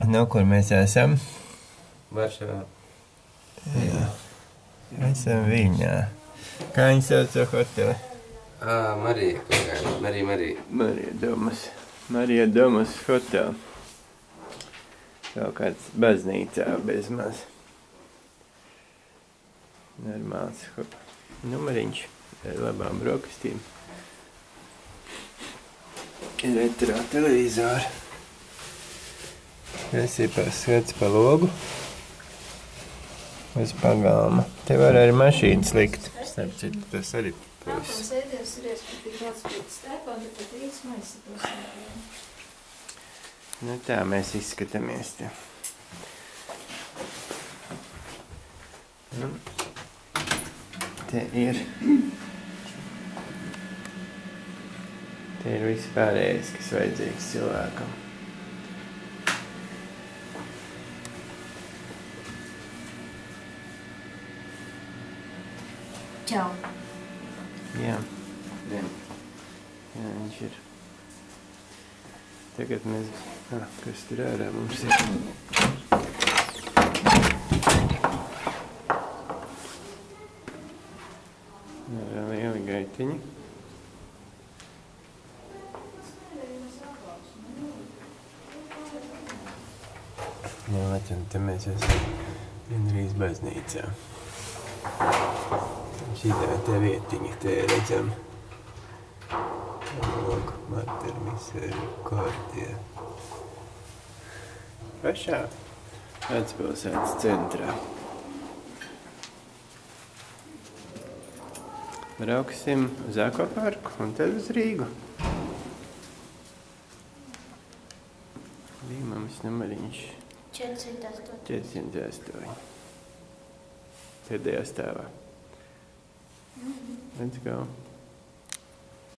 Nu, kur mēs esam? Varšavā. Jā. Esam Viņā. Kā viņi sauc to hoteli? Marija. Marija Domas hotel. Kaut kāds baznīcā bezmaz. Normāls numuriņš ar labām brokastīm. Retro televizoru. Es ir paskats pa logu. Uz pagalma. Te var arī mašīnas likt. Starp citu, tas arī puses. Nu tā mēs izskatāmies te. Te ir viss pārējais, kas vajadzīgs cilvēkam. Čau. Jā, viņš ir. Tagad mēs... kas tur ārā mums ir? Vēl lieli gaitiņi. Jā, un te mēs esam gandrīz baznīcā. Šitā te vietiņa, te redzam. Lūk, Martermiseru kārtie. Pašā Vecpilsētas centrā. Brauksim uz Akvaparku un tad uz Rīgu. Līmamas numuriņš 408. Pēdējā stāvā. Let's go.